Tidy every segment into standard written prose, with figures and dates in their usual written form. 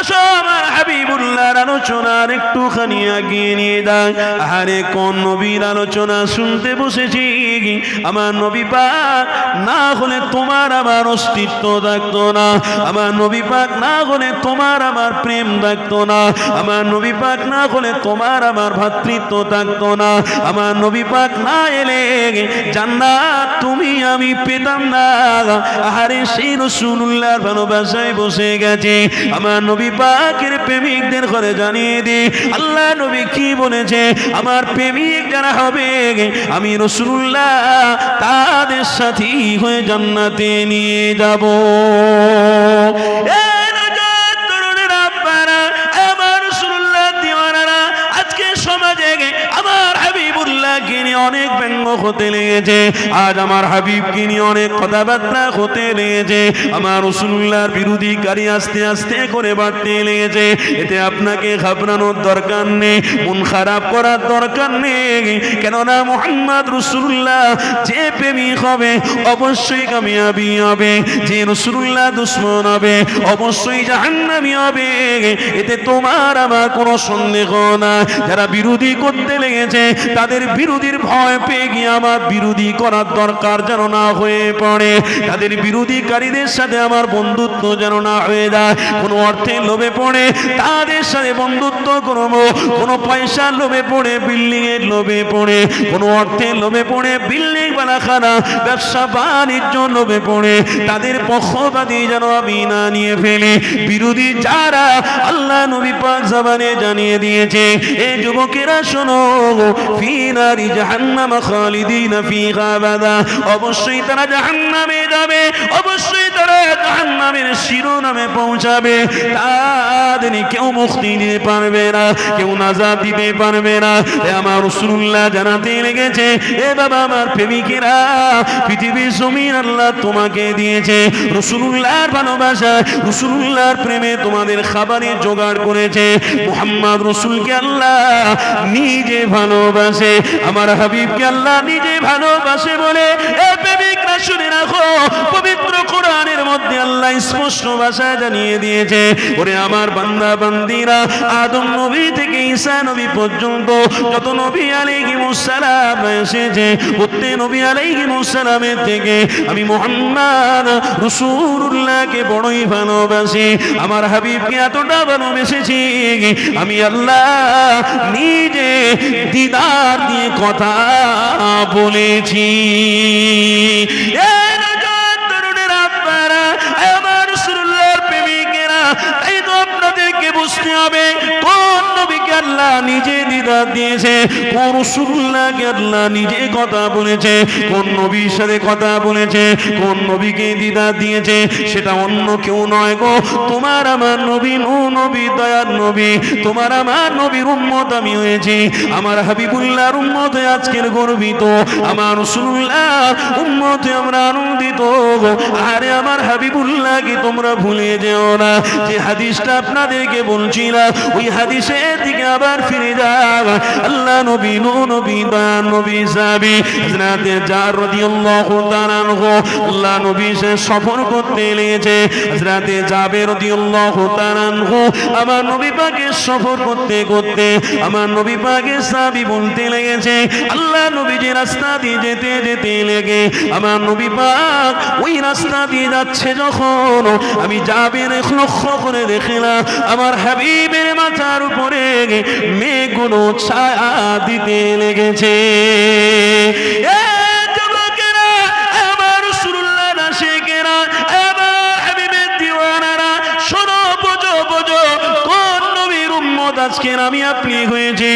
আসো আমার হাবিবুল্লাহর আলোচনার একটুখানি এগিয়ে নিয়ে যাই। আরে কোন নবীর আলোচনা শুনতে বসেছি, আমার নবী পাক না হলে তোমার আমার অস্তিত্ব থাকতো না, আমার নবী পাক না হলে তোমার আমার প্রেম থাকতো না, আমার নবী পাক না হলে তোমার আমার ভ্রাতৃত্ব থাকতো না, আমার নবী পাক না এলে জান্নাত তুমি আমি পেতাম না। আরে সেই রাসূলুল্লাহর ভালোবাসায় বসে গেছে। আমার নবী পাকের প্রেমিকদের ঘরে জানিয়ে দি আল্লাহ নবী কি বলেছে, আমার প্রেমিক যারা হবে আমি রাসূলুল্লাহ তাদের সাথী হয়ে জান্নাতে নিয়ে যাব। অনেক ব্যঙ্গ হতে লেগেছে, আজ আমার হাবিবকে নিয়ে অনেক কথাবার্তা হতে লেগেছে, আমার রাসূলুল্লাহর বিরোধীকারী আস্তে আস্তে করে বাড়তে লেগেছে। এতে আপনাকে ঘাবড়ানোর দরকার নেই, মন খারাপ করার দরকার নেই, কেননা মুহাম্মদ রাসূলুল্লাহ যে প্রেমিক হবে অবশ্যই কামিয়াবি হবে, যে রাসূলুল্লাহ দুশমন হবে অবশ্যই জাহান্নামী হবে, এতে তোমার আমার কোনো সন্দেহ না। যারা বিরোধী করতে লেগেছে তাদের বিরোধীর ভয় পেয়ে গিয়ে আমার বিরোধী করার দরকার যেন না হয়ে পড়ে, তাদের বিরোধীকারীদের সাথে আমার বন্ধুত্ব যেন না হয়ে যায়। কোনো অর্থের লোভে পড়ে তাদের সাথে বন্ধুত্ব করবো, কোনো পয়সার লোভে পড়ে বিল্ডিং এর লোভে পড়ে, কোনো অর্থের লোভে পড়ে বিল্ডিং বানাখানা ব্যবসা বাণিজ্য লোভে পড়ে তাদের পক্ষপাতী যেন আমি না নিয়ে ফেলি। বিরোধী যারা আল্লাহ নবী পাক জবানে জানিয়ে দিয়েছে, এই যুবকেরা শোনো, ফি নারি জাহান্নাম খালিদিনা ফিহা আবাদা, অবশ্যই তারা জাহান্নামে যাবে, অবশ্যই তারা জাহান্নামের শিরোনামে পৌঁছাবে, তাদের কেউ মুক্তি দিতে পারবে না, কেউ নাজাত দিতে পারবে না। আমার রাসূলুল্লাহ জানাতে লেগেছে, এ বাবা আমার প্রেমিকেরা, পৃথিবীর জমিন আল্লাহ তোমাকে দিয়েছে, রাসূলুল্লাহর ভালোবাসা রাসূলুল্লাহর প্রেমে তোমাদের খাবারের জোগাড় করেছে। মুহাম্মদ রাসূলকে আল্লাহ নিজে ভালোবাসে, আমার হাবিবকে আল্লাহ নিজে ভালোবাসে বলে এ প্রেমিকরা শুনে রাখো, পবিত্র কোরআনের মধ্যে আল্লাহ স্পষ্ট ভাষায় জানিয়ে দিয়েছে, ওরে আমার বান্দা বান্দিরা, আদম নবী থেকে ঈসা নবী পর্যন্ত যত নবী আলাইহিমুস সালাম এসেছে, প্রত্যেক নবী আলাইহিমুস সালামের থেকে আমি মুহাম্মদ রাসূলুল্লাহকে বড়ই ভালোবাসি, আমার হাবিবকে এতটা ভালোবেসেছি আমি আল্লাহ নিজে দিদার দিয়ে কথা বলেছি। এই তো আপনাদেরকে বুঝতে হবে কোন নবীকে আল্লাহ নিজে দিদার দিয়েছে, কোন রাসূলুল্লাহকে আল্লাহ নিজে কথা বলেছে, কোন নবীর সাথে কথা বলেছে, কোন নবীকে দিদার দিয়েছে, সেটা অন্য কেউ নয় গো, তোমার আমার নবী, নবী দয়ার নবী, তোমার আমার নবীর উম্মত আমি হয়েছি, আমার হাবিবুল্লাহর উম্মত হয়ে আজকের গর্বিত, আমার রাসূলুল্লাহর উম্মত হয়ে আমরা আনন্দিত। আরে আমার হাবিবুল্লাহকে তোমরা ভুলে যেও না, যে হাদিসটা আপনাদেরকে বলছিলাম ওই হাদিসের দিকে আবার ফিরে যাও। আল্লাহ নবী, নবী দয়ার নবী সাহাবী হযরত জার রাদিয়াল্লাহু তাআলা আনহু, আল্লাহ নবী সে সফর করতে লেগেছে, হযরত জাবের রাদিয়াল্লাহু তাআলা আনহু আমার নবী পাকের সফর করতে করতে আমার নবী পাকের সাহাবী বলতে লেগেছে, আল্লাহ নবী যে রাস্তা দিয়ে যেতে যেতে লেগে আমার নবী পাক ওই রাস্তা দিয়ে যাচ্ছে, যখন আমি জাবের লক্ষ্য করে দেখলাম আমার হাবিবের মাথার উপরে মেঘগুলো ছায়া দিতে লেগেছে। যুবকেরা, আমার রাসূলুল্লাহ আশিকেরা, আমার হাবিবের দিওয়ানারা, শোনো, বোঝো বোঝো, কোন নবীর উম্মত আজকের আমি আপনি হয়েছি।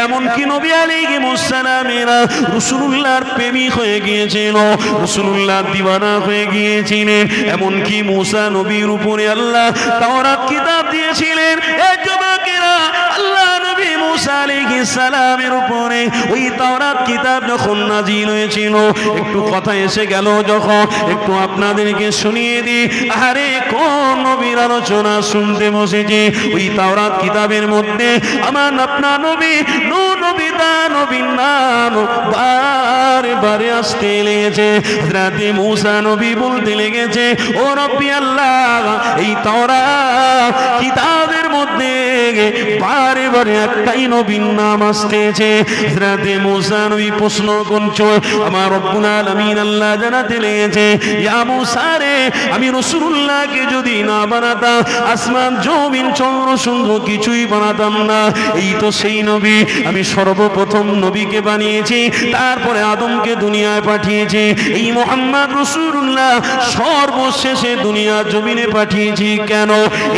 এমনকি নবী আলাইহিমুস সালামেরা রাসূলুল্লাহর প্রেমিক হয়ে গিয়েছিল, রাসূলুল্লাহর দিওয়ানা হয়ে গিয়েছিলেন। এমনকি মুসা নবীর উপরে আল্লাহ তাওরাত কিতাব দিয়েছিলেন। এই যুবকেরা, আল্লাহ নবী মুসা আলাইহিস সালামের উপরে ওই তাওরাত কিতাব যখন নাজিল হয়েছিল, একটু কথা এসে গেল যখন, একটু আপনাদেরকে শুনিয়ে দিই। আরে কোন নবীর আলোচনা শুনতে বসেছি? ওই তাওরাত কিতাবের মধ্যে আমার আপনার নবী নূহ নবী দা নবীর নাম বারে বারে আসতে লেগেছে। হযরত মুসা নবী বলতে লেগেছে, ও রব্বি আল্লাহ, এই তাওরাত কিতাবের মধ্যে বারে বারে একটাই নবীর নাম আসতেছে। হযরত মুসা নবী প্রশ্ন করছো, আমার রব্বুল আলামিন আল্লাহ জানাতে লেগেছে, ইয়া মুসা রে, আমি রাসূলুল্লাহকে যদি না বানাতাম, আসমান জমিন চন্দ্র সূর্য কিছুই বানাতাম না। এই তো সেই নবী, আমি সর্বপ্রথম নবীকে বানিয়েছি, তারপরে আদমকে দুনিয়ায় পাঠিয়েছি। এই মুহাম্মদ রাসূলুল্লাহ সর্বশেষে দুনিয়া জমিনে পাঠিয়েছি। কেন?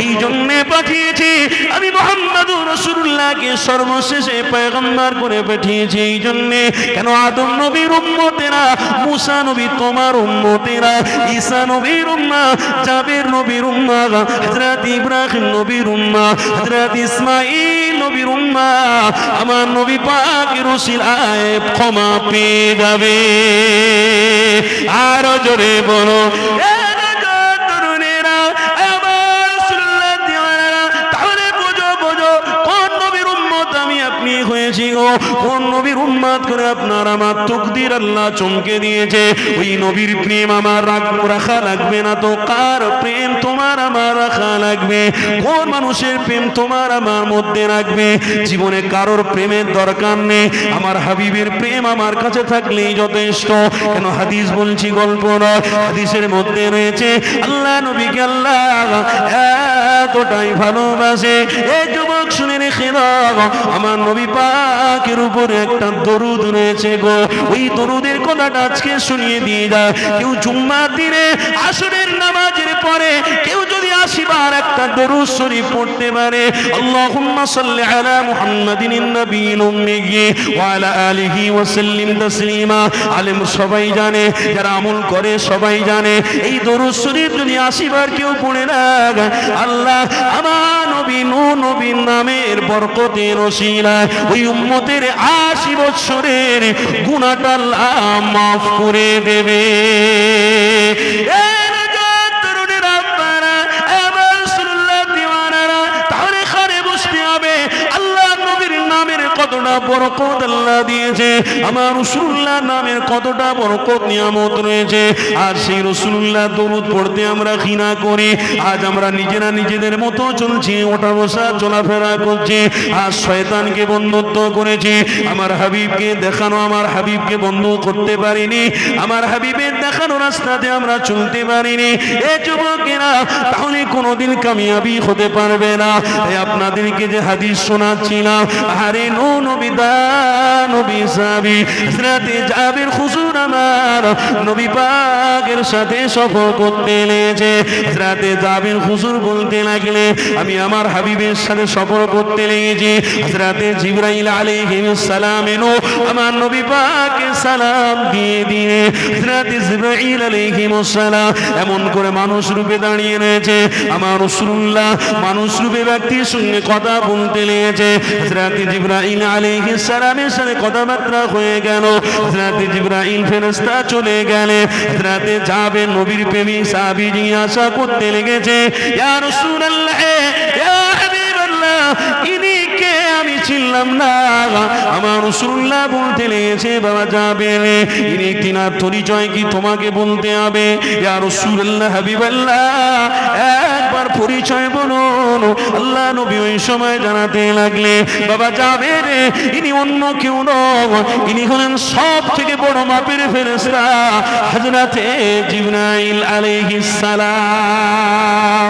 এই জন্যে পাঠিয়েছি, আমি মুহাম্মদুর রাসূলুল্লাহকে সর্বশেষে পয়গম্বর করে পাঠিয়েছি। এই জন্যে কেন? আদম নবীর উম্মতেরা, মুসা নবী তোমার উম্মতেরা, ঈসা নবীর উম্মত, জাবের নবীর উম্মত, হযরত ইব্রাহিম নবীর উম্মত, হযরত ইসমাঈল নবীর উম্মত, আমার নবী পাকের ওসিলায় ক্ষমা পেয়ে যাবে। আরো জোরে বলো, কোন নবীর উম্মত করে আপনার আমার তাকদীর আল্লাহ চমকে দিয়েছে। ওই নবীর প্রেম আমার রাখা লাগবে না তো কার প্রেম তোমার আমার রাখা লাগবে? কোন মানুষের প্রেম তোমার আমার মধ্যে রাখবে? জীবনে কারোর প্রেমের দরকার নেই, আমার হাবিবের প্রেম আমার কাছে থাকলেই যথেষ্ট। কেন? হাদিস বলছি, গল্প নয়, হাদিসের মধ্যে রয়েছে আল্লাহ নবীকে আল্লাহ এতটাই ভালোবাসে। এই যুবক শুনে রেখে দাও, আমার নবী পাকের উপরে একটা দরুদ রয়েছে গো, ওই দরুদের কথাটা আজকে শুনিয়ে দিয়ে যায়। কেউ জুম্মার দিনে আসরের নামাজের পরে কেউ যদি 80 বার একটা দরুদ শরীফ পড়তে পারে, আল্লাহুম্মা সাল্লি আলা মুহাম্মাদিন নবিয়্যিল উম্মি ওয়া আলা আলিহি ওয়া সাল্লিম তাসলিমা। আলেম সবাই জানে, যারা আমল করে সবাই জানে, এই দরুদ শরীফ যদি 80 বার কেউ পড়ে না, আল্লাহ আমার নবী নূহ নবীর নামের বরকতের ওসিলায় ওই উম্মতের 80 বছরের গুনাহটা আল্লাহ মাফ করে দেবে। কতটা বরকত আল্লাহ দিয়েছে, আমার রাসূলুল্লাহ নামের কতটা বরকত নিয়ামত রয়েছে। আর সেই রাসূলুল্লাহ দরুদ পড়তে আমরা ঘৃণা করি। আজ আমরা নিজেরা নিজেদের মতো চলছি, ওঠা বসা চলাফেরা করছি, আর শয়তানকে বন্ধুত্ব করেছি। আমার হাবিবকে দেখানো, আমার হাবিবকে বন্ধ করতে পারিনি, আমার হাবিবের দেখানো রাস্তাতে আমরা চলতে পারিনি। এ যুবকেরা, তাহলে কোনোদিন কামিয়াবি হতে পারবে না। তাই আপনাদেরকে যে হাদিস শোনাচ্ছিলাম, আরে নবী দা নবী সাহাবী হযরত জাবির হুজুর আমার নবী পাকের সাথে সফর করতে লেগেছে। হযরত জাবির হুজুর বলতে লাগলে, আমি আমার হাবিবের সাথে সফর করতে লেগেছি। হযরত জিবরাইল আলাইহিস সালাম এনো আমার নবী পাককে সালাম দিয়ে দিয়ে হযরত জিবরাইল আলাইহিস সালাম এমন করে মানুষ রূপে দাঁড়িয়ে রয়েছে। আমার রাসূলুল্লাহ মানুষ রূপে ব্যক্তির সঙ্গে কথা বলতে লেগেছে। হযরত জিবরাইল আলাইহিস সালামের সাথে কথাবার্তা হয়ে গেল। হযরত জিবরাইল ফেরেশতা চলে গেলে হযরত জাবের নবীর প্রেমিক সাহাবী জিজ্ঞাসা করতে লেগেছে, ইয়া রাসূলুল্লাহ, ইয়া হাবিবাল্লাহ, ইনি কে? আমি চিনলাম না। আমার রাসূলুল্লাহ বলতে লেগেছে, বাবা জাবের, ইনি তিনার পরিচয় কি তোমাকে বলতে হবে? ইয়া রাসূলুল্লাহ, হাবিবাল্লাহ, একবার পরিচয় বলুন। আল্লাহ নবী ওই সময় জানাতে লাগলে, বাবা জাবের, ইনি অন্য কেউ নয়, ইনি হলেন সব থেকে বড় মাপের ফেরেশতা হযরতে জিবরাইল আলাইহিস সালাম।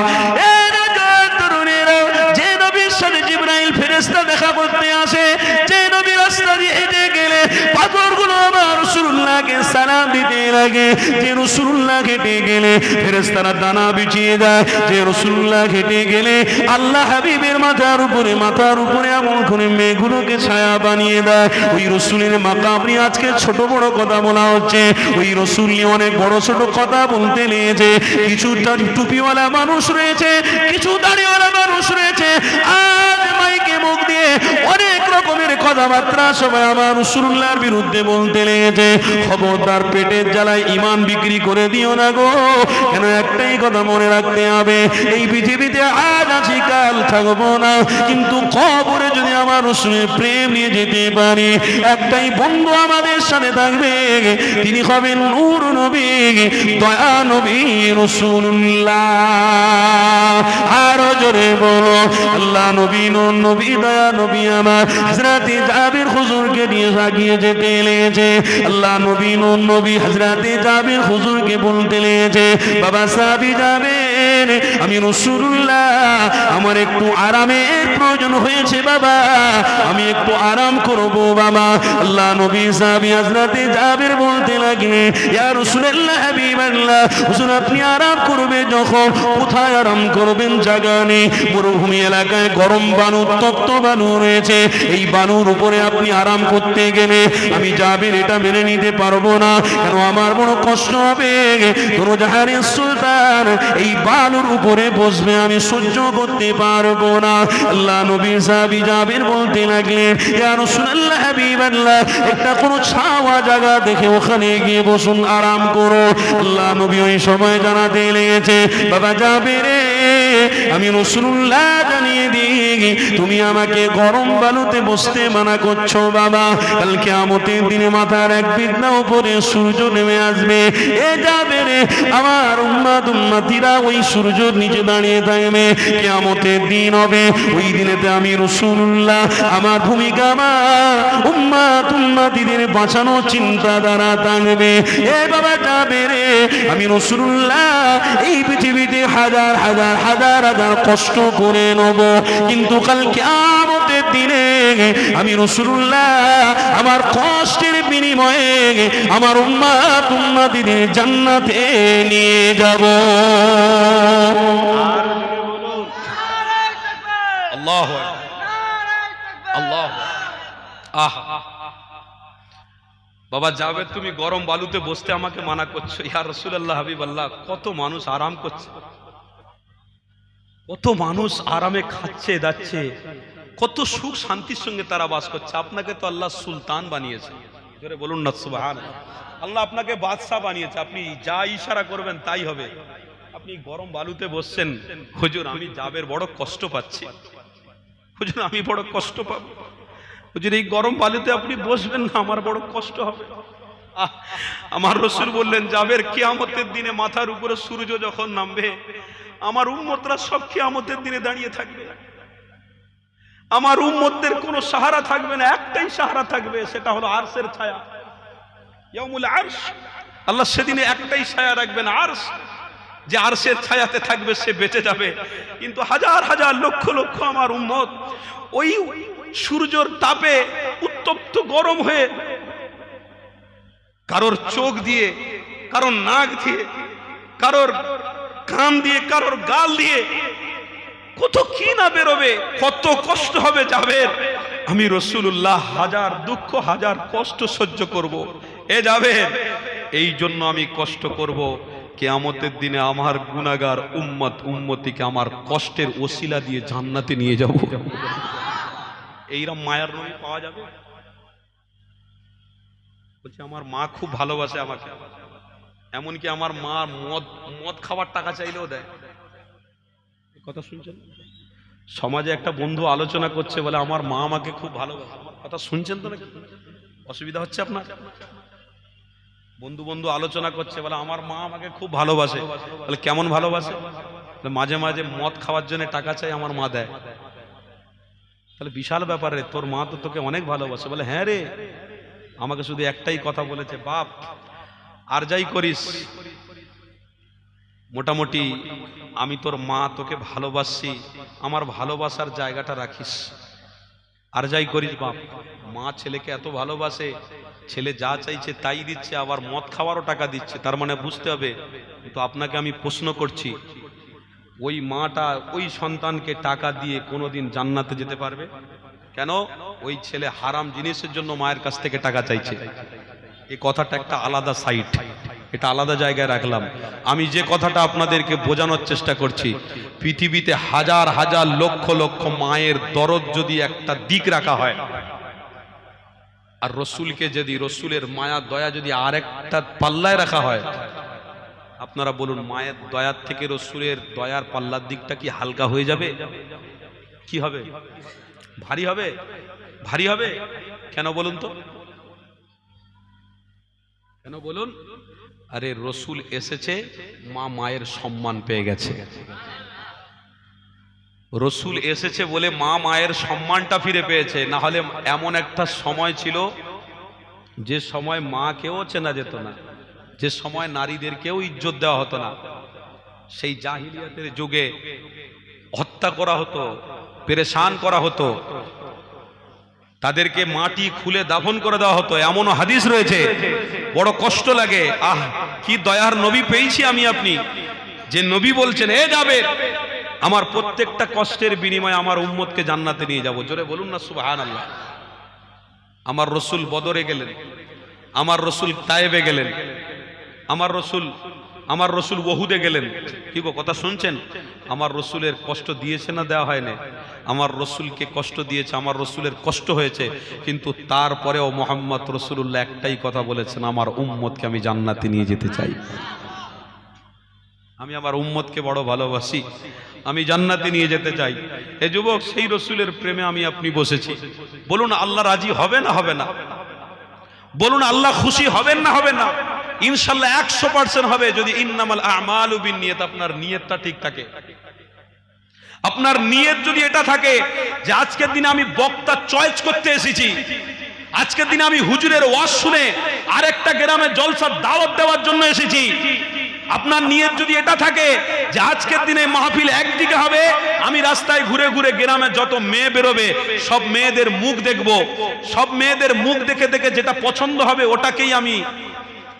যে নবীর সাথে জিবরাইল ফেরেশতা দেখা করতে আসে, যে নবী রাস্তা দিয়ে হেঁটে গেলে পাথরগুলো আমার রাসূলুল্লাহকে রাসূলুল্লাহকে সালাম দিতে লাগে। যে রাসূলুল্লাহ হেঁটে গেলে ফেরেশতারা দানা বিছিয়ে দেয়, যে রাসূলুল্লাহ হেঁটে গেলে আল্লাহ হাবিবের মাথার উপরে এমন করে মেঘগুলোকে ছায়া বানিয়ে দেয়। ওই রাসূলের মাকাম নিয়ে আজকে ছোট বড় কথা বলা হচ্ছে। ওই রাসূল নিয়ে অনেক বড় ছোট কথা বলতে লেগেছে। কিছু টুপিওয়ালা মানুষ রয়েছে, কিছু দাড়িওয়ালা মানুষ রয়েছে, আজ মাইকে মুখ দিয়ে অনেক রকমের কথাবার্তা সবাই আমার রাসূলুল্লাহর বিরুদ্ধে বলতে লেগেছে। খবরদার, পেটের জ্বালায় ঈমান বিক্রি করে দিও না গো। কেন একটাই কথা মনে রাখতে হবে, এই পৃথিবীতে আজ আছি কাল থাকবো না, কিন্তু কবরে যদি আমার রাসূলের প্রেম নিয়ে যেতে পারি, একটাই বন্ধু আমাদের সাথে থাকবে, তিনি হবেন নূর নবী, দয়া নবী রাসূলুল্লাহ। আরো জোরে বলো আল্লাহ নবী, নূর নবী, দয়া নবী আমার হযরতে জাবির হুজুরকে নিয়ে আগিয়ে যেতে লেগেছে। আল্লাহ নবী, নূর নবী হযরতে জাবির হুজুরকে বলতে লেগেছে, বাবা সাহাবী যাবেন, আমি রাসূলুল্লাহ, আমার একটু আরামের প্রয়োজন হয়েছে বাবা, আমি একটু আরাম করব বাবা। আল্লাহ নবী সাহাবী হযরতে জাবির বলতে লাগলেন, ইয়া রাসূলুল্লাহ হাবিবাল্লাহ, হুজুর আপনি আরাম করবেন যখন, কোথায় আরাম করবেন? জায়গা নেই, মরুভূমি এলাকায় গরম বালু, তপ্ত বালু রয়েছে, এই বালুর উপরে আপনি আরাম করতে গেলে আমি জাবির এটা মেনে নিতে পারবো না। কেন আমার বড় কষ্ট হবে, কোনো জাহানের সুলতান এই বালুর উপরে বসবে, আমি সহ্য করতে পারবো না। আল্লাহ নবী সাহাবী জাবির বলতে লাগলেন, ইয়া রাসূলুল্লাহ হাবিবাল্লাহ, একটা কোনো ছাওয়া জায়গা দেখে ওখানে গিয়ে বসুন, আরাম করো। আল্লাহ নবী ওই সময় জানাতে লেগেছে, বাবা জাবির, আমি রাসূলুল্লাহ জানিয়ে দিই, তুমি আমাকে গরম বালুতে বসতে মানা করছো বাবা। কাল কিয়ামতের দিনে মাথার এক বিঘ্না উপরে সূর্য নেমে আসবে, এ জাবির, আমার উম্মতিরা ওই সূর্যের নিচে দাঁড়িয়ে থাকবে, কিয়ামতের দিন হবে, ওই দিনেতে আমি রাসূলুল্লাহ আমার ভূমিকা, আমার উম্মতিদের বাঁচানো চিন্তা দ্বারা থাকবে। এ বাবা জাবির, আমি রাসূলুল্লাহ এই পৃথিবীতে হাজার হাজার হাজার হাজার কষ্ট করে নেব, কিন্তু কাল কিয়ামতের দিনে আমি রাসূলুল্লাহ আমার কষ্টের বিনিময়ে আমার উম্মতিদের জান্নাতে নিয়ে যাব। আল্লাহু আল্লাহু আহা, বাবা যাবে, তুমি গরম বালুতে বসতে আমাকে মানা করছো, ইয়া রাসূলুল্লাহ হাবিবাল্লাহ, কত মানুষ আরাম করছে, কত মানুষ আরামে খাচ্ছে যাচ্ছে, কত সুখ শান্তির সঙ্গে তারা বাস করছে। আপনাকে তো আল্লাহ সুলতান বানিয়েছে, জোরে বলুন না সুবহানাল্লাহ। আল্লাহ আপনাকে বাদশা বানিয়েছে, আপনি যা ইশারা করবেন তাই হবে। আপনি গরম বালুতে বসছেন, হুজুর আমি জাবের বড় কষ্ট পাচ্ছি, হুজুর আমি বড় কষ্ট পাবো, হুজুর এই গরম বালুতে আপনি বসবেন না, আমার বড় কষ্ট হবে। আমার রাসূল বললেন, জাবের কিয়ামতের দিনে মাথার উপরে সূর্য যখন নামবে, আমার উম্মতরা সব কিয়ামতের দিনে দাঁড়িয়ে থাকবে, আমার উম্মতদের কোনো সাহারা থাকবে না, একটাই সাহারা থাকবে, সেটা হলো আরশের ছায়া, ইয়াউমুল আরশ। আল্লাহ সেদিনে একটাই ছায়া রাখবেন, আরশ, যে আরশের ছায়াতে থাকবে সে বেঁচে যাবে। কিন্তু হাজার হাজার লক্ষ লক্ষ আমার উম্মত ওই সূর্যের তাপে উত্তপ্ত গরম হয়ে, কারোর চোখ দিয়ে, কারোর নাক দিয়ে, কারোর কান দিয়ে, কারোর গাল দিয়ে কত কি না বেরোবে, কত কষ্ট হবে জাবের। আমি রাসূলুল্লাহ হাজার দুঃখ হাজার কষ্ট সহ্য করব, এ জাবের, এই জন্য আমি কষ্ট করব, কিয়ামতের দিনে আমার গুনাহগার উম্মতিকে আমার কষ্টের ওসিলা দিয়ে জান্নাতে নিয়ে যাব। এইরকম মায়ার নবী পাওয়া যাবে? বলছে আমার মা খুব ভালোবাসে আমাকে, এমনকি আমার মা মদ খাবার টাকা চাইলেও দেয়। কথা শুনছেন? সমাজে একটা বন্ধু আলোচনা করছে, বলে আমার মা আমাকে খুব ভালোবাসে। কথা শুনছেন তো নাকি? অসুবিধা হচ্ছে আপনার? বন্ধু আলোচনা করছে, বলে আমার মা আমাকে খুব ভালোবাসে। বলে কেমন ভালোবাসে? মাঝে মাঝে মদ খাওয়ার জন্য টাকা চাই, আমার মা দেয়। তাহলে বিশাল ব্যাপার রে, তোর মা তো তোকে অনেক ভালোবাসে। বলে হ্যাঁ রে, আমাকে শুধু একটাই কথা বলেছে, বাপ আর যাই করিস, মোটামুটি আমি তোর মা, তোকে ভালোবাসি, আমার ভালোবাসার জায়গাটা রাখিস। আর যাই করিস বাপ, মা ছেলেকে এত ভালোবাসে, ছেলে যা চাইছে তাই দিচ্ছে, আবার মদ খাওয়ারও টাকা দিচ্ছে, তার মানে বুঝতে হবে। তো আপনাকে আমি প্রশ্ন করছি, ওই মাটা ওই সন্তানকে টাকা দিয়ে কোনোদিন জান্নাতে যেতে পারবে? কেন? ওই ছেলে হারাম জিনিসের জন্য মায়ের কাছ থেকে টাকা চাইছে। এই কথাটা একটা আলাদা সাইড, এটা আলাদা জায়গায় রাখলাম। আমি যে কথাটা আপনাদেরকে বোঝানোর চেষ্টা করছি, পৃথিবীতে হাজার হাজার লক্ষ লক্ষ মায়ের দরদ যদি একটা দিক রাখা হয়, আর রসুলকে যদি, রসুলের মায়া দয়া যদি আর একটা পাল্লায় রাখা হয়, আপনারা বলুন মায়ের দয়ার থেকে রসুলের দয়ার পাল্লার দিকটা কি হালকা হয়ে যাবে? কি হবে? ভারী হবে? ভারী হবে। কেন বলুন তো, কেন বলুন? আরে রসুল এসেছে, মা মায়ের সম্মান পেয়ে গেছে। রসুল এসেছে বলে মা মায়ের সম্মানটা ফিরে পেয়েছে। না হলে এমন একটা সময় ছিল যে সময় মাকেও চেনা যেত না, যে সময় নারীদেরকেও ইজ্জত দেওয়া হতো না। সেই জাহিলিয়াতের যুগে হত্যা করা হতো, পেরেশান করা হতো, তাদেরকে মাটি খুলে দাফন করে দেওয়া হতো। এমনও হাদিস রয়েছে, বড় কষ্ট লাগে। আহ, কি দয়ার নবী পেয়েছি আমি আপনি, যে নবী বলছেন এ যাবে, আমার প্রত্যেকটা কষ্টের বিনিময়ে আমার উম্মতকে জান্নাতে নিয়ে যাব। জোরে বলুন না সুবহানাল্লাহ। আমার রসুল বদরে গেলেন, আমার রসুল তায়েবে গেলেন, আমার রসুল ওহুদে গেলেন। কি গো, কথা শুনছেন? আমার রসুলের কষ্ট দিয়েছে না দেওয়া হয়নি? আমার রসুলকে কষ্ট দিয়েছে, আমার রসুলের কষ্ট হয়েছে, কিন্তু তারপরেও মোহাম্মদ রসুল্লাহ একটাই কথা বলেছেন, আমার উম্মতকে আমি জান্নাতে নিয়ে যেতে চাই। আমি আমার উম্মতকে বড় ভালোবাসি, আমি জান্নাতে নিয়ে যেতে চাই। এ যুবক, সেই রসুলের প্রেমে আমি আপনি বসেছি। বলুন আল্লাহ রাজি হবে না হবে না? বলুন আল্লাহ খুশি হবেন না হবে না? ইনশাআল্লাহ 100% হবে, যদি ইন্নামাল আমালু বিন্নিয়াত, আপনার নিয়তটা ঠিক থাকে। আপনার নিয়ত যদি এটা থাকে যে আজকের দিনে আমি বক্তা চয়েস করতে এসেছি, আজকের দিনে আমি হুজুরের ওয়াজ শুনে আরেকটা গ্রামে জলসার দাওয়াত দেওয়ার জন্য এসেছি, আপনার নিয়ত যদি এটা থাকে যে আজকের দিনে মাহফিল একদিকে হবে, আমি রাস্তায় ঘুরে ঘুরে গ্রামে যত মেয়ে বেরোবে সব মেয়েদের মুখ দেখব, সব মেয়েদের মুখ দেখে দেখে যেটা পছন্দ হবে ওটাকেই আমি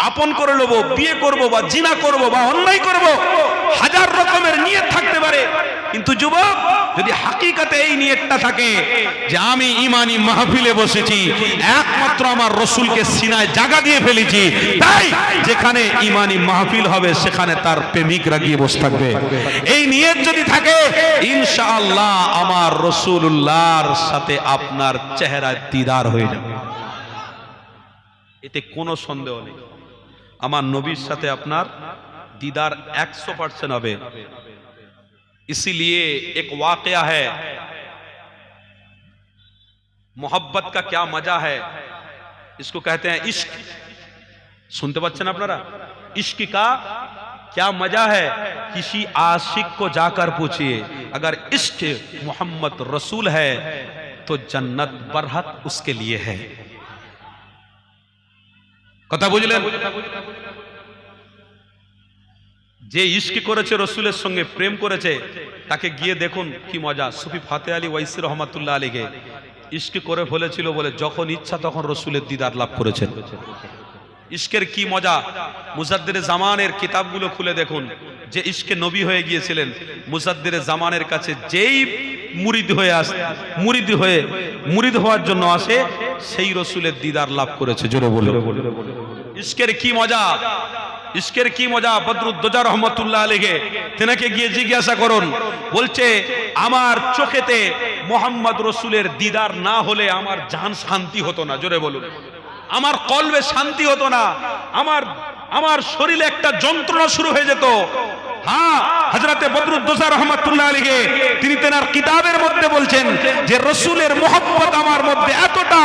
আপন করে নেব, বিয়ে করব বা জিনা করব বা অন্যায় করব, হাজার রকমের নিয়ত থাকতে পারে। কিন্তু যুবক, যদি হাকিকাতে এই নিয়তটা থাকে যে আমি ইমানি মাহফিলে বসেছি, একমাত্র আমার রসুলকে সিনায় জায়গা দিয়ে ফেলেছি, তাই যেখানে ইমানি মাহফিল হবে সেখানে তার প্রেমিকরা গিয়ে বসে থাকবে, এই নিয়ত যদি থাকে, ইনশাআল্লাহ আমার রসুলুল্লাহর সাথে আপনার চেহারা দিদার হয়ে যাবে, এতে কোনো সন্দেহ নেই। আমার নবীর সাথে আপনার दीदार 100% হবে। इसीलिए एक वाकया है, मोहब्बत का क्या मजा है, इसको कहते हैं इश्क। सुनते बच्चे ना अपनारा, इश्क का क्या मजा है, किसी आशिक को जाकर पूछिए, अगर इश्क मोहम्मद रसूल है तो जन्नत बरहक उसके लिए है। कथा बुझलेन? যে ইশক করেছে রসুলের সঙ্গে, প্রেম করেছে, তাকে গিয়ে দেখুন কি মজা। সুফি ফাতে আলী ওয়াইসি রহমাতুল্লাহ আলীকে ইশক করে ফেলেছিল বলে যখন ইচ্ছা তখন রসুলের দিদার লাভ করেছেন। ইশকের কি মজা, মুজাদ্দিরে জামানের কিতাবগুলো খুলে দেখুন, যে ইশকে নবী হয়ে গিয়েছিলেন, মুজাদ্দিরে জামানের কাছে যেই মুরিদ হওয়ার জন্য আসে, সেই রসুলের দিদার লাভ করেছে। জোরে বলে ইশকের কি মজা, ইশকের কি মজা। বদরুদ্দোজা রহমতুল্লাহ আলাইহি তেনাকে গিয়ে জিজ্ঞাসা করুন, বলছে আমার চোখেতে মোহাম্মদ রসুলের দিদার না হলে আমার জান শান্তি হতো না। জোরে বলুন, আমার কলবে শান্তি হতো না, আমার শরীরে একটা যন্ত্রণা শুরু হয়ে যেত। হ্যাঁ, হযরতে বদরুদ্দোজা রহমতুল্লাহ আলাইহি তিনি তেনার কিতাবের মধ্যে বলছেন যে রসুলের মোহব্বত আমার মধ্যে এতটা,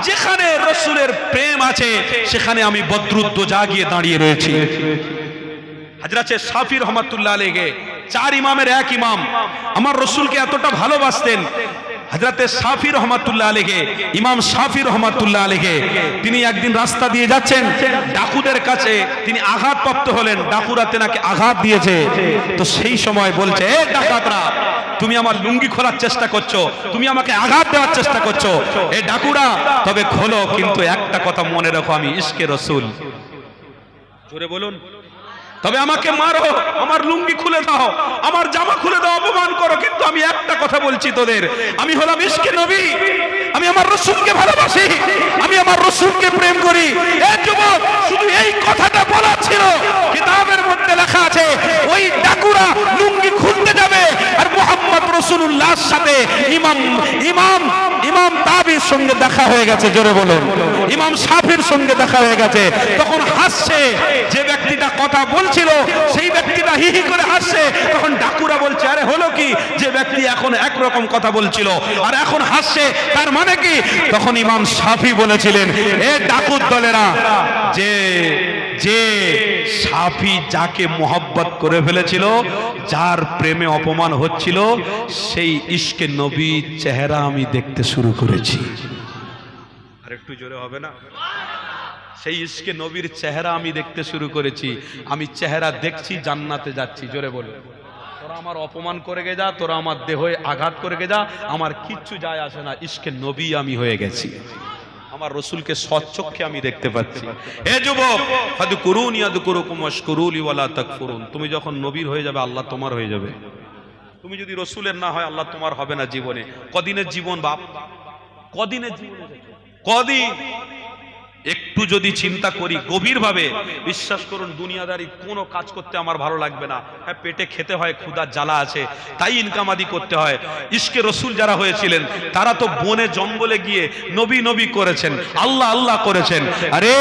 যেখানে রসুলের প্রেম আছে সেখানে আমি বদরুদ্দোজা গিয়ে দাঁড়িয়ে রয়েছি। হযরতে শাফি রহমতুল্লাহ আলাইহি, চার ইমামের এক ইমাম, আমার রসুলকে এতটা ভালোবাসতেন হযরতে শাফি রহমাতুল্লাহ আলাইহি, ইমাম শাফি রহমাতুল্লাহ আলাইহি তিনি একদিন রাস্তা দিয়ে যাচ্ছেন, ডাকুদের কাছে তিনি আঘাতপ্রাপ্ত হলেন, ডাকুরা তেনাকে আঘাত দিয়েছে। তো সেই সময় বলছে, এ ডাকাতরা, তুমি আমার লুঙ্গি খোলার চেষ্টা করছো, তুমি আমাকে আঘাত দেওয়ার চেষ্টা করছো, এ ডাকুরা তবে খোলো, কিন্তু একটা কথা মনে রাখো, আমি ইশকে রসুল। জোরে বলুন। তবে আমাকে মারো, আমার লুঙ্গি খুলে দাও, আমার জামা খুলে দাও, অপমান করো, কিন্তু আমি একটা কথা বলছি তোদের, আমি হলাম ইশকে নবী, আমি আমার রসুলকে ভালোবাসি, আমি আমার রসুলকে প্রেম করি। এই যুবক, শুধু এই কথাটা বলা ছিল, কিতাবের মধ্যে লেখা আছে ওই ডাকুরা লুঙ্গি খুলতে যাবে, আর মুহাম্মদ রাসূলুল্লাহর সাথে ইমাম তাবির সঙ্গে দেখা হয়ে গেছে। জোরে বলুন। ইমাম শাফির সঙ্গে দেখা হয়ে গেছে। তখন হাসছে, যে ব্যক্তিটা কথা বলছিল সেই ব্যক্তিটা হি হি করে হাসছে। তখন ডাকুরা বলছে, আরে হলো কি, যে ব্যক্তি এখন একরকম কথা বলছিল আর এখন হাসছে, তার মানে কি? তখন ইমাম শাফি বলেছিলেন, এ ডাকুর দলেরা, যে শাফি যাকে মোহাব্বত করে ফেলেছিল, যার প্রেমে অপমান হচ্ছিল, সেই ইশকে নবীর চেহারা আমি দেখতে শুরু করেছি। আর একটু জোরে হবে না? সেই ইশকে নবীর চেহারা আমি দেখতে শুরু করেছি। আমি চেহারা দেখছি, জান্নাতে যাচ্ছি। জোরে বলো। তোরা আমার অপমান করে গে যা, তোরা আমার দেহে আঘাত করে গে যা, আমার কিচ্ছু যায় আসে না, ইশকে নবী আমি হয়ে গেছি, আমার রসুলকে সচ্চক্ষে আমি দেখতে পাচ্ছি। হে যুবক, ফাদকুরুনি আযকুরুকুম ওয়াশকুরুলি ওয়ালা তাকফুরুন। তুমি যখন নবীর হয়ে যাবে, আল্লাহ তোমার হয়ে যাবে। তুমি যদি রসুলের না হয়, আল্লাহ তোমার হবে না জীবনে। কদিনের জীবন বাপ, কদিনের জীবন, কদিন। একটু যদি চিন্তা করি গভীরভাবে, বিশ্বাস করুন, দুনিয়াদারি কোনো কাজ করতে আমার ভালো লাগবে না। হ্যাঁ, পেটে খেতে হয়, ক্ষুধার জ্বালা আছে, তাই ইনকাম আদি করতে হয়। ইশকে রসুল যারা হয়েছিলেন, তারা তো বনে জঙ্গলে গিয়ে নবী নবী করেছেন, আল্লাহ আল্লাহ করেছেন। আরে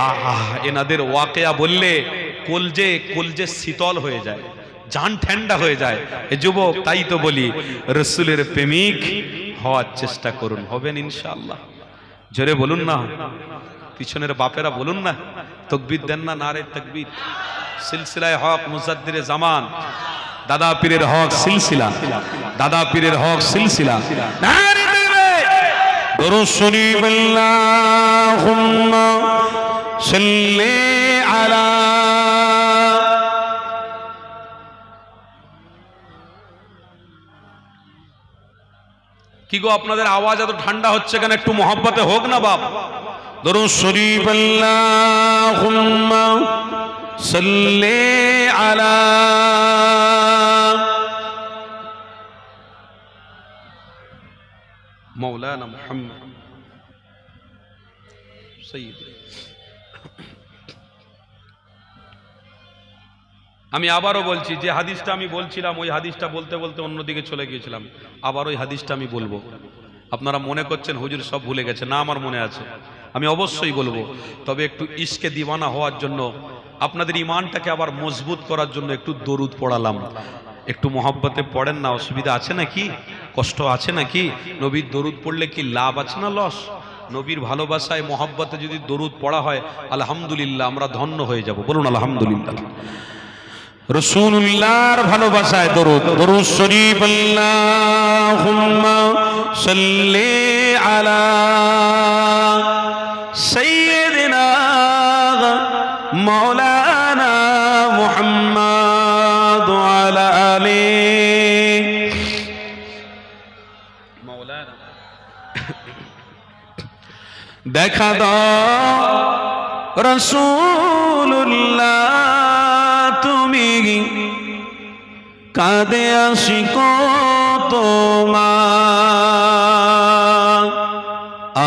আহা, এনাদের ওয়াকিয়া বললে কলজে শীতল হয়ে যায়, জান ঠান্ডা হয়ে যায়। এ যুবক, তাই তো বলি, রসুলের প্রেমিক হওয়ার চেষ্টা করুন, হবেন ইনশাআল্লাহ। জোরে বলুন না, পিছনের বাপেরা বলুন না, তাকবীর দেন না, নারে তাকবীর। সিলসিলায়ে হক মুজাদ্দিরে জামান, দাদা পীরের হক সিলসিলা, দাদা পীরের হক সিলসিলা। নারে তাকবীর। দরুদ শরীফ, আল্লাহুম্মা সাল্লি আলা। কি গো, আপনাদের আওয়াজ এত ঠান্ডা হচ্ছে কেন? একটু মহব্বতে হোক না বাপ। দরুদ শরীফ, আল্লাহুম্মা সাল্লি আলা মাওলানা মুহাম্মদ সাইয়্যিদ। আমি আবারও বলছি, যে হাদিসটা আমি বলছিলাম, ওই হাদিসটা বলতে বলতে অন্যদিকে চলে গিয়েছিলাম। আবার ওই হাদিসটা আমি বলবো। আপনারা মনে করছেন হুজুর সব ভুলে গেছে, না, আমার মনে আছে, আমি অবশ্যই বলবো। তবে একটু ইশকে দিওয়ানা হওয়ার জন্য, আপনাদের ইমানটাকে আবার মজবুত করার জন্য একটু দরুদ পড়ালাম। একটু মহব্বতে পড়েন না, অসুবিধা আছে নাকি? কষ্ট আছে নাকি? নবীর দরুদ পড়লে কি লাভ আছে না লস? নবীর ভালোবাসায় মহব্বতে যদি দরুদ পড়া হয়, আলহামদুলিল্লাহ, আমরা ধন্য হয়ে যাব। বলুন আলহামদুলিল্লাহ। রাসূলুল্লাহর ভালোবাসায় দরুদ। দরুদ শরীফ, আল্লাহুম্মা সাল্লি আলা সাইয়্যিদিনা মাওলানা মুহাম্মদ ওয়া আলা আলিহি মাওলানা। দেখা দাও রাসূলুল্লাহ, তুমি কাঁদে আশিক তোমার,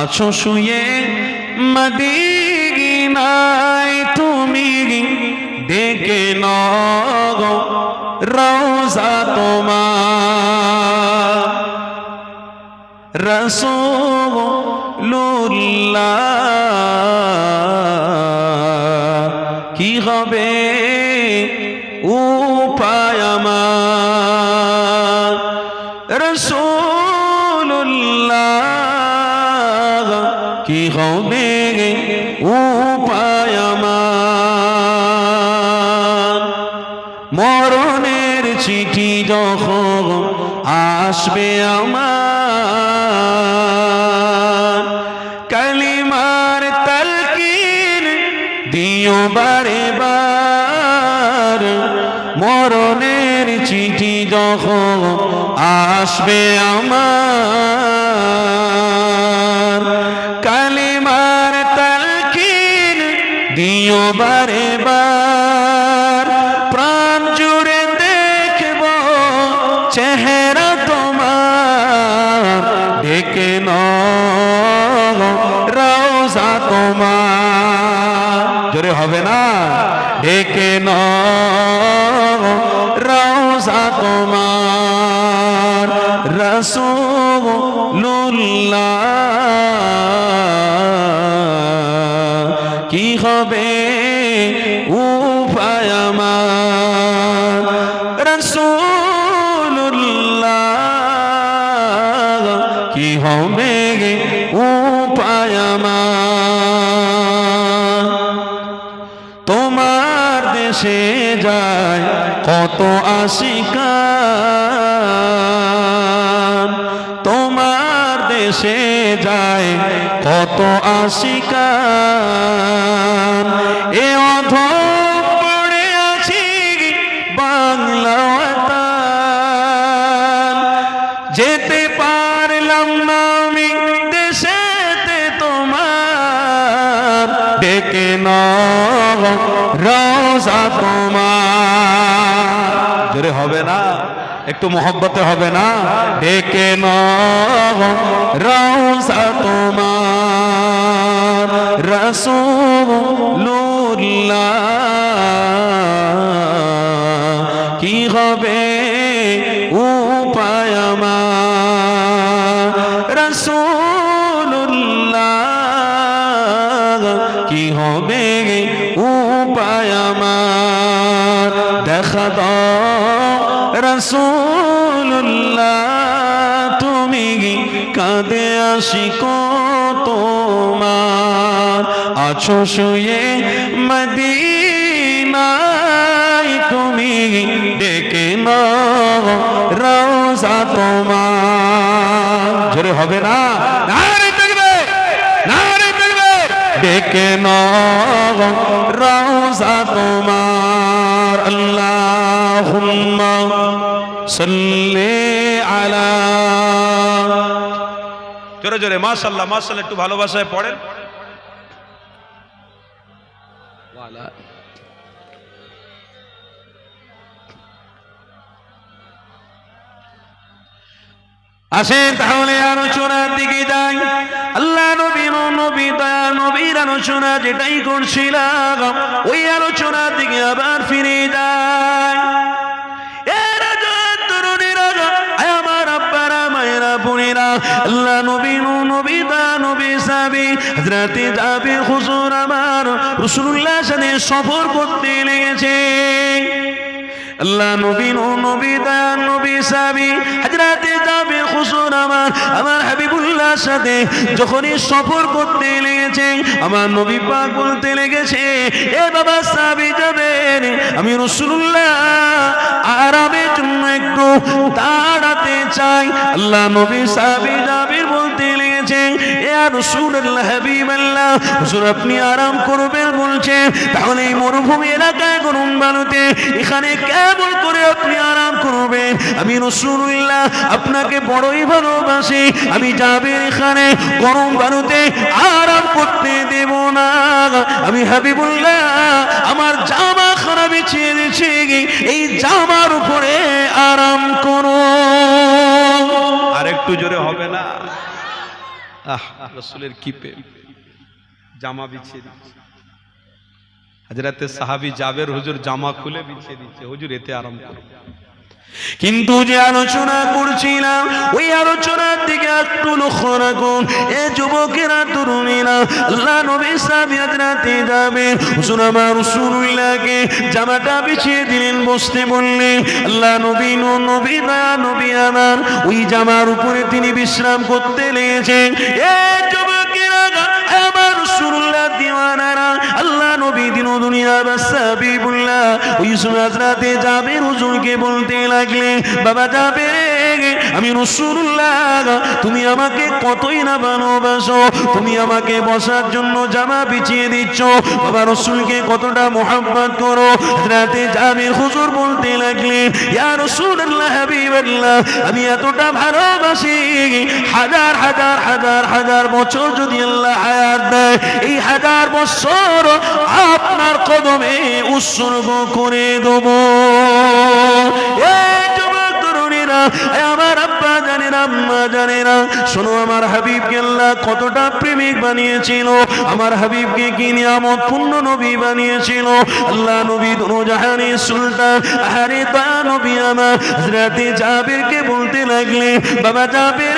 আছো শুয়ে মদিনায়, তুমি ডেকে নাও রওজা তোমার। রাসূলুল্লাহ কি হবে উপায় আমার, রাসূলুল্লাহ কি হবে উপায় আমার। মরণের চিঠি যখন আসবে আমার, কালিমার তালকিন দিও বারে বার, মরণের চিঠি যখন আসবে আমার, কালিমার তালকিন দিও বারে বার, প্রাণ জুড়ে দেখব চেহারা তোমার, ডেকে নাও রওজা তোমার, জোরে হবে না, ডেকে নাও রওজা তোমার, রাসূলুল্লাহ কি হবে উপায় আমার, রাসূলুল্লাহ কি হবে উপায় আমার। তোমার দেশে যায় কত আশিকান, তোমার দেশে যায় কত আশিকান, এ অধম পড়ে আছি বাংলা ওয়াতান, যেতে পারলাম না আমি দেশেতে তোমার, ডেকে নাও রওজা তোমার, জোরে হবে না, একটু মোহব্বতে হবে না, ডেকে নাও রওজা তোমার, রাসূলুল্লাহ কি হবে উপায় আমার, রাসূলুল্লাহ কি হবে উপায় আমার, দেখা দাও রাসূলুল্লাহ তুমি কাঁদে আশিক তোমার, আছো শুয়ে মদিনায় তুমি, ডেকে নাও রওজা তোমার, জোরে হবে না, নারে তাকবীর, নারে তাকবীর, ডেকে নাও রওজা তোমার, আল্লাহুম্মা সাল্লি আলা, জোরে জোরে মাশাআল্লাহ মাশাআল্লাহ, একটু ভালোবাসায় পড়েন। আসেন তাহলে আলোচনার দিকে যাই। আল্লাহ নবী নবী দয়া নবীর আলোচনা যেটাই করছিলাম, ওই আলোচনার দিকে আবার ফিরে যাই। আল্লাহ নবী নবী দয়া নবী সাহাবী হযরতে জাবির হুজুর আমার রাসূলুল্লাহর সাথে সফর করতে লেগেছে। আল্লাহ নবী নবী দয়া নবী সাহাবী হযরতে জাবির হুজুর আমার হাবিবুল্লাহর সাথে যখনই সফর করতে লেগেছে, আমার নবী পাক বলতে লেগেছে, এ বাবা সাহাবী যাবেন, আমি রাসূলুল্লাহ আরামের জন্য একটু দাঁড়াতে চাই। আল্লাহ নবী সাহাবী জাবির বলতে লেগেছে, ইয়া রাসূলুল্লাহ হাবিবাল্লাহ, হুজুর আপনি আরাম করবেন বলছেন, তাহলে এই মরুভূমি এলাকায় গরম বালুতে এখানে কেমন করে আপনি আরাম করবেন? আমি রাসূলুল্লাহ আপনাকে বড়ই ভালোবাসি, আমি জাবির এখানে গরম বালুতে আরাম করতে দেব না। আমি হাবিবুল্লাহ আমার জামা খারাপ বিছিয়ে দিচ্ছি, এই জামার উপরে আরাম করো। আর একটু জোরে হবে না? রাসূলের কি প্রেম, জামা বিছিয়ে দিচ্ছে। হযরতে সাহাবী জাবের হুজুর জামা খুলে বিছিয়ে দিচ্ছে, হুজুর এতে আরাম করো। কিন্তু যে আলোচনা করছিলাম ওই আলোচনার দিকে একটু লক্ষ্য রাখুন। এ যুবকেরা তরুণীরা, আল্লাহ নবী সাহাবী হযরতে যাবেন হুজুর আমার রাসূলুল্লাহকে জামাটা বিছিয়ে দিলেন, বসতে বললেন। আল্লাহ নবী নবী দয়া নবী আমার ওই জামার উপরে তিনি বিশ্রাম করতে লেগেছেন। এ যুবকেরা আমার রাসূলুল্লাহ দিওয়ানারা, আল্লাহ নবী দিন দুনিয়া বাসাবিবুল্লাহ ওই হযরতে জাবের হুজুরকে বলতে লাগলেন, বাবা জাবের আমি রাসূলুল্লাহ তুমি আমাকে কতই না ভালোবাসো, তুমি আমাকে বসার জন্য জামা বিছিয়ে দিচ্ছ, বাবা রাসূলকে কতটা মোহাব্বত করো। হযরতে জাবির হুজুর বলতে লাগলেন, ইয়া রাসূলুল্লাহ হাবিবাল্লাহ, আমি এতটা ভালোবাসি, হাজার হাজার হাজার হাজার বছর যদি আল্লাহ হায়াত দেয়, এই হাজার বছর আপনার কদমে উৎসর্গ করে দেব। এই যুবক তরুণীরা, আমার আব্বা জানেনা, আম্মা জানেনা, শোনো আমার হাবিবকে আল্লাহ কতটা প্রেমিক বানিয়েছিল, আমার হাবিবকে কি নিয়ামত পূর্ণ নবী বানিয়েছিল। আল্লাহ নবী দুজাহানের সুলতান, আরে তা নবী আমার হযরতে জাবিরকে বলতে লাগলে, বাবা জাবির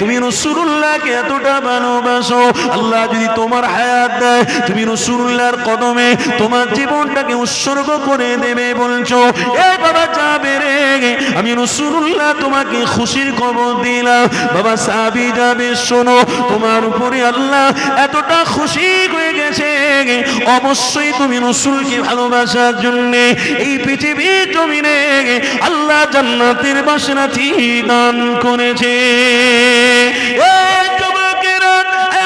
তুমি রাসূলুল্লাহকে এতটা ভালোবাসো, আল্লাহ যদি তোমার হায়াত দেয়, তুমি রাসূলুল্লাহর কদমে তোমার জীবনটাকে উৎসর্গ করে দেবে বলছো। এ বাবা জাবির, আমি রাসূলুল্লাহ তোমাকে খুশির খবর দিলাম। বাবা সাহাবী জাবির, শোনো, তোমার উপরে আল্লাহ এতটা খুশি হয়ে গেছে, অবশ্যই তুমি রাসূলকে ভালোবাসার জন্য এই পৃথিবীর জমিনে আল্লাহ জান্নাতের বাসনাটি দান করেছে। এই যুবকেরা,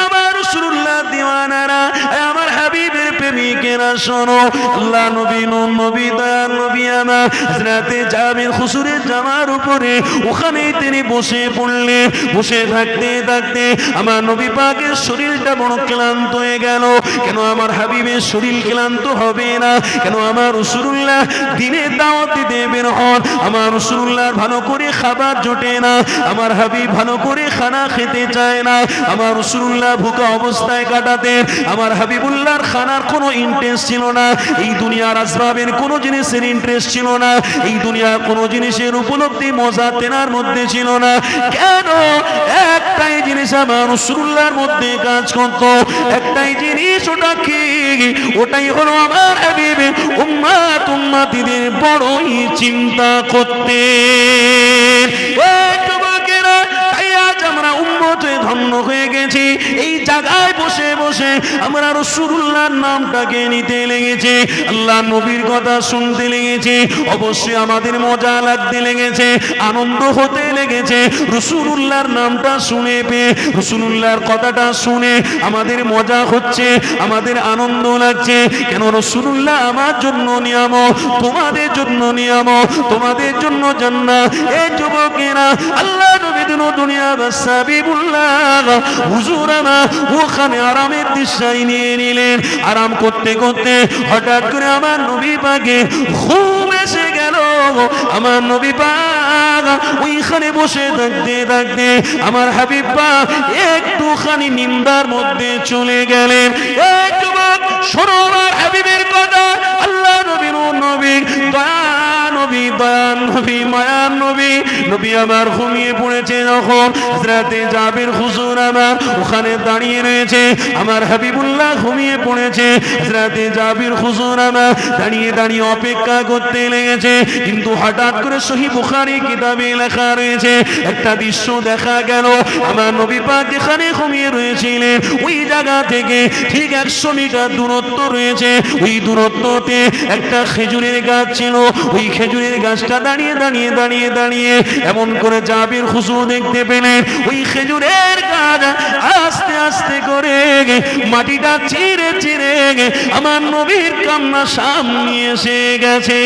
আমার রাসূলুল্লাহ দিওয়ানারা, আমার হাবিবের প্রেমিকেরা, শোনো, আল্লাহ নবী নূর নবী দয়ার নবী আমার হযরতে জাবির হুজুরের জামার উপরে ওখানেই তিনি বসে পড়লেন। বসে থাকতে থাকতে আমার নবী পাকের শরীরটা বড় ক্লান্ত হয়ে গেল। কেন আমার হাবিবের শরীর ক্লান্ত হবে না? কেন আমার রাসূলুল্লাহ দিনের দাওয়াত দিতে বের হন, আমার রাসূলুল্লাহর ভালো করে খাবার জোটে না, আমার হাবিব ভালো করে খানা খেতে চায় না, আমার রাসূলুল্লাহ ভুকা অবস্থায় কাটাতেন, আমার হাবিবুল্লাহর খানার কোনো ইন্টারেস্ট ছিল না, এই দুনিয়ার আসবাবের কোনো জিনিসের ইন্টারেস্ট ছিল না, এই দুনিয়ার কোনো জিনিসের উপলব্ধি মজা তেনার মধ্যে ছিল না। কেন? একটাই জিনিস আমার রাসূলুল্লাহর মধ্যে কাজ করত, একটাই জিনিস, ওটা কি? ওটাই হলো আমার হাবিব উম্মত উম্মতিদের বড়ই চিন্তা করতেন। আমরা উম্মত হয়ে ধন্য হয়ে গেছি, এই জায়গায় বসে বসে আমরা রাসূলুল্লাহর নামটাকে নিতে লেগেছে, আল্লাহ নবীর কথা শুনতে লেগেছে, অবশ্যই আমাদের মজা লাগতে লেগেছে, আনন্দ হতে লেগেছে। রাসূলুল্লাহর নামটা শুনে পেয়ে, রাসূলুল্লাহর কথাটা শুনে আমাদের মজা হচ্ছে, আমাদের আনন্দ লাগছে। কেন? রাসূলুল্লাহ আমার জন্য নিয়ামত, তোমাদের জন্য নিয়ামত, তোমাদের জন্য জান্নাত। এই যুবকেরা, আল্লাহ নবী দুনিয়া হাবিবুল্লাহ হুজুর আমার ওখানে আরামের দিশায় নিয়ে নিলেন। আরাম করতে করতে হঠাৎ করে আমার নবী পাকে ঘুম এসে গেল। আমার নবী পাক ওইখানে বসে থাকতে থাকতে আমার হাবিব পাক একটুখানি নিন্দার মধ্যে চলে গেলেন। এই যুবক, শোনো আমার হাবিবের কথা। আল্লাহ নবী নবী দয়া নবী দয়ান নবী মায়ার নবী, নবী আমার ঘুমিয়ে পড়েছে যখন হযরতে জাবির হুজুর আমার ওখানে দাঁড়িয়ে রয়েছে, আমার হাবিবুল্লাহ ঘুমিয়ে পড়েছে, হযরতে জাবির হুজুর আমার দাঁড়িয়ে দাঁড়িয়ে অপেক্ষা করতে লেগেছে। কিন্তু হঠাৎ করে সহিহ বুখারী কিতাবে লেখা রয়েছে, একটা দৃশ্য দেখা গেল। আমার নবী পাক যেখানে ঘুমিয়ে রয়েছিলেন ওই জায়গা থেকে ঠিক 100 মিটার দূরত্ব রয়েছে, ওই দূরত্বতে একটা খেজুরের গাছ ছিল। ওই খেজুরের গাছটা দাঁড়িয়ে দাঁড়িয়ে দাঁড়িয়ে দাঁড়িয়ে এমন করে জাবির হুজুর দেখতে পেলেন ওই খেজুরের গাছ আস্তে আস্তে করে মাটিটা চিরে চিরে আমার নবীর কান্না সামনে এসে গেছে।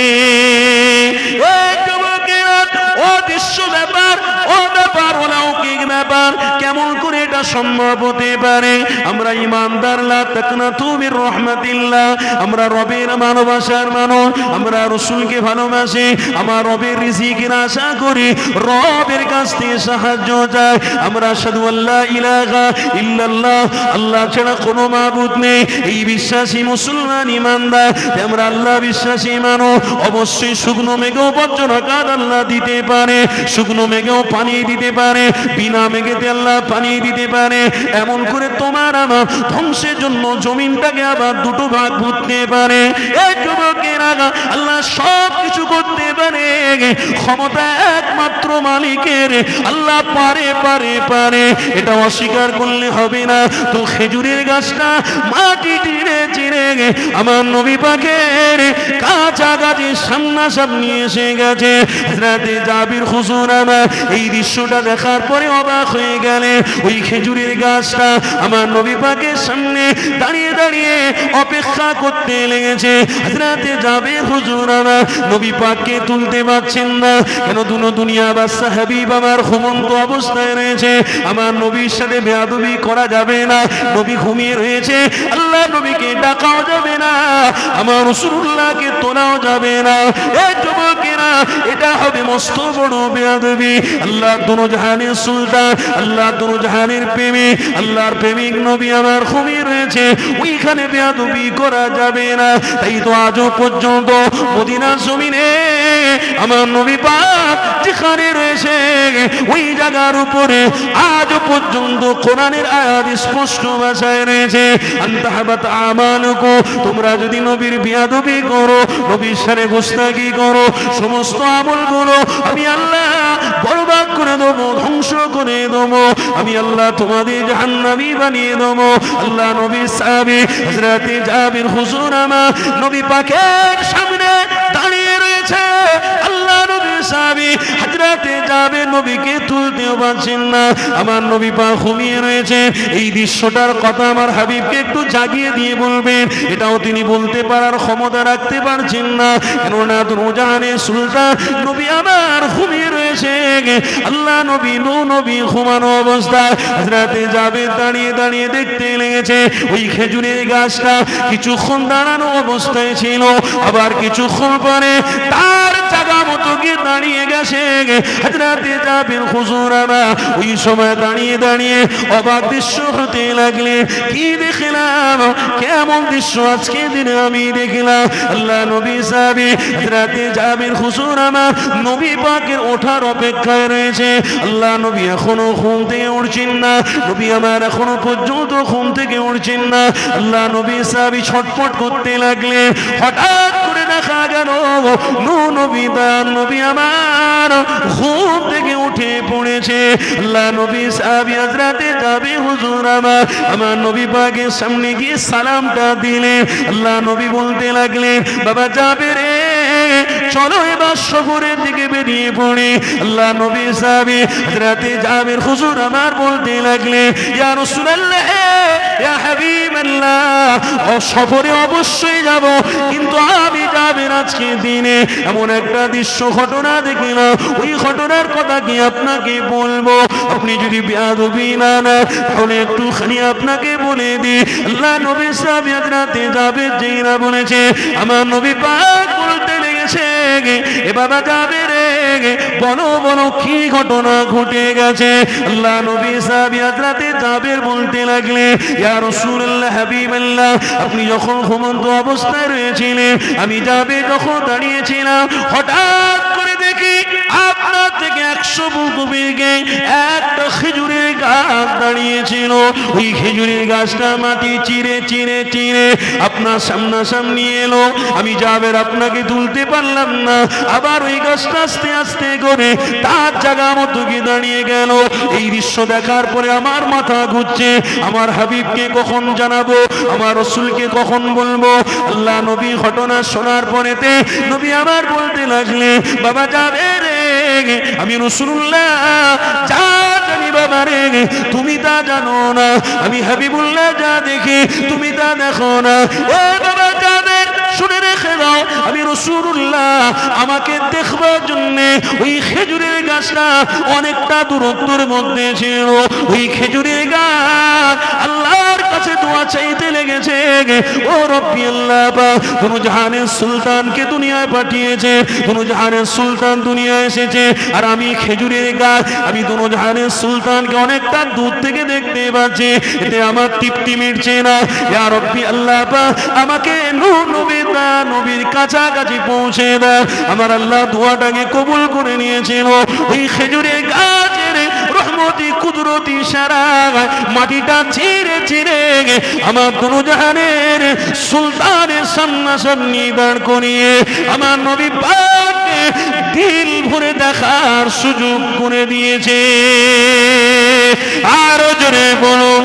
অদৃশ্য ব্যাপার, ও ব্যাপার, অলৌকিক ব্যাপার, কেমন করে এটা সম্ভব হতে পারে? আমরা ইমানদার, লা তাকনাতু মির রাহমাতিল্লাহ, আমরা রবের ভালোবাসার মানুষ, আমরা রাসূলকে ভালোবাসি, আমার রবের রিজিকের আশা করি, রবের কাছ থেকে সাহায্য চাই। আমরা আশহাদু আল্লা ইলাহা ইল্লাল্লাহ, আল্লাহ ছাড়া কোনো মাবুদ নেই, এই বিশ্বাসী মুসলমান ইমানদার। আমরা আল্লাহ বিশ্বাসী মানুষ। অবশ্যই শুকনো মেঘেও বজ্রঘাত আল্লাহ দিতে পারে, শুকনো মেঘেও পানি দিতে পারে, বিনা মেঘেতে আল্লাহ পানি দিতে পারে। এমন করে তোমার আমার ধ্বংসের জন্য জমিনটাকে আবার দুটো ভাগ করতে পারে। এই যুবকেরা, আল্লাহ সব কিছু করতে পারে, ক্ষমতা একমাত্র মালিকের, আল্লাহ পারে পারে পারে, এটা অস্বীকার করলে হবে না। তো খেজুরের গাছটা মাটি চিরে চিরে আমার নবী পাকের কাছাকাছি সামনাসামনি এসে গেছে। হযরতে জাবির হুজুর আমার এই দৃশ্যটা দেখার পরে অবাক হয়ে গেলেন। ওই খেজুরের গাছটা আমার নবী পাকের সামনে দাঁড়িয়ে দাঁড়িয়ে অপেক্ষা করতে লেগেছে। হযরতে জাবির হুজুর আমার নবী পাককে তুলতে পারছেন না, কেন দুনিয়া বাদশা হাবিব আমার ঘুমন্ত অবস্থায় রয়েছে। আমার নবীর সাথে বেয়াদবি করা যাবে না, নবী ঘুমিয়ে রয়েছে, আল্লাহ নবীকে ডাকাও যাবে না, আমার রাসূলুল্লাহকে তোলাও যাবে না। এই যুবকেরা, এটা হবে মস্ত বড় বেয়াদবি। আল্লাহ দুনো জাহানের সুলতান, আল্লাহ দুনো জাহানের প্রেমিক, আল্লাহর প্রেমিক নবী আমার ঘুমিয়ে রয়েছে, ওইখানে বেয়াদবি করা যাবে না। তাই তো আজও পর্যন্ত মদিনার জমিনে আমার নবী পাক যেখানে রয়েছে ওই জায়গার উপরে আজও পর্যন্ত কোরআনের আয়াত স্পষ্ট ভাষায় রয়েছে, আনতাহাবাত আমালুকুম, তোমরা যদি নবীর বেয়াদবি করো, নবীর সাথে গোস্তাকি করো, সমস্ত আমলগুলো আমি আল্লাহ বরবাদ করে দেবো, ধ্বংস করে দেবো, আমি আল্লাহ তোমাদের জাহান্নামী বানিয়ে দেবো। আল্লাহ নবীর সাহাবী হযরতে জাবির হুজুর আমার নবী পাকের সামনে দাঁড়িয়ে রয়েছে। আল্লাহ নবীর সাহাবী হযরতে জাবির নবীকে তুলতেও পারছেন না, আমার নবী পাক ঘুমিয়ে রয়েছে। এই দৃশ্যটার কথা আমার হাবিবকে একটু জাগিয়ে দিয়ে বলবেন, এটাও তিনি বলতে পারার ক্ষমতা রাখতে পারছেন না, কেননা দুজাহানের সুলতান নবী আমার ঘুমিয়ে রয়েছে। আল্লাহ নবী নবী ঘুমানো অবস্থায় হযরতে জাবির দাঁড়িয়ে দাঁড়িয়ে দেখতে লেগেছে ওই খেজুরের গাছটা কিছুক্ষণ দাঁড়ানো অবস্থায় ছিল, আবার কিছুক্ষণ পরে তার জায়গা মতো গিয়ে দাঁড়িয়ে গেছে। হযরতে জাবির হুজুর আমার ওই সময় দাঁড়িয়ে দাঁড়িয়ে অবাক দৃশ্য হতে লাগলে, কি দেখলাম, কেমন দৃশ্য আজকে দিনে আমি দেখলাম। আল্লাহ নবী সাহাবী হযরতে জাবির হুজুর আমার নবী পাকের ওঠার অপেক্ষায় রয়েছে। আল্লাহ নবী এখনো ঘুম থেকে উঠছেন না, নবী আমার এখনো পর্যন্ত ঘুম থেকে উঠছেন না। আল্লাহ নবী সাহাবী ছটফট করতে লাগলেন। হঠাৎ করে দেখা গেল নবী আমার ঘুম থেকে উঠে পড়েছে। আল্লাহ নবী সাহাবী হযরতে জাবির হুজুর আমার নবী পাকের সামনে গিয়ে সালামটা দিলেন। আল্লাহ নবী বলতে লাগলেন, বাবা জাবির রে, চলো এবার সফরের দিকে বেরিয়ে পড়ি। আল্লাহ নবী সাহাবী হযরতে জাবির হুজুর আমার বলতে লাগলেন, ইয়া রাসূলুল্লাহ, ইয়া হাবিবাল্লাহ, সফরে অবশ্যই যাব, কিন্তু আমি জাবির আজকে দিনে এমন একটা দৃশ্য ঘটনা দেখলাম, ওই ঘটনার কথা কি আপনাকে বলবো? আপনি যদি বেয়াদবি না তাহলে একটুখানি আপনাকে বলে দিই। আল্লাহ নবী সাহাবী হযরতে জাবির যেইরা বলেছে, আমার নবী পাক বলতে লেগেছে, এ বাবা জাবির রে, বলো বলো কি ঘটনা ঘটে গেছে। আল্লাহ নবী সাহাবী হযরতে জাবির বলতে লাগলেন, ইয়া রাসূলুল্লাহ, হাবিবাল্লাহ, আপনি যখন ঘুমন্ত অবস্থায় রয়েছিলেন, আমি জাবির যখন দাঁড়িয়েছিলাম, হঠাৎ করে দেখি আপনার থেকে 100 বুকু বেগে একটা খেজুরের গাছ দাঁড়িয়েছিল। ওই খেজুরের গাছটা মাটি চিরে চিরে চিরে আপনার সামনাসামনি এলো। আমি জাবির আপনাকে তুলতে পারলাম না, আবার ওই গাছটা আস্তে আস্তে করে তার জায়গা মতো গিয়ে দাঁড়িয়ে গেল। এই দৃশ্য দেখার পরে আমার মাথা ঘুরছে, আমার হাবিবকে কখন জানাবো, আমার রাসূলকে কখন বলবো। আল্লাহ নবী ঘটনা শোনার পরেতে নবী আমার বলতে লাগলেন, বাবা জাবির রে, আমি রাসূলুল্লাহ যা জানি বাবা রে, তুমি তা জানো না, আমি হাবিবুল্লাহ যা দেখি তুমি তা দেখো না। ও বাবা জাবির, শুনে রেখে দাও, আমি রাসূলুল্লাহ আমাকে দেখবার জন্য ওই খেজুরের গাছটা অনেকটা দূরত্বের মধ্যে ছিল। ওই খেজুরের গাছ আল্লাহর কাছে দোয়া চাইতে লেগেছে, ও রব্বি আল্লাহ পাক, কোন জাহানের সুলতানকে দুনিয়ায় পাঠিয়েছে, কোন জাহানের সুলতান দুনিয়ায় এসেছে, আর আমি খেজুরের গাছ, আমি কোন জাহানের সুলতানকে অনেকটা দূর থেকে দেখতে পাচ্ছি, এতে আমার তৃপ্তি মিটছে না। ইয়া রব্বি আল্লাহ পাক, আমাকে নবীর কাছাকাছি পৌঁছে দেয়। আমার আল্লাহ দোয়াটাকে কবুল করে নিয়েছিল। ওই খেজুরের গাছের রহমতি কুদরতি সারা মাটিটা চিরে চিরে আমার দুজাহানের সুলতানের সামনাসামনি দাঁড় করিয়ে আমার নবী পাককে দিল ভরে দেখার সুযোগ করে দিয়েছে। আরো জোরে বলুন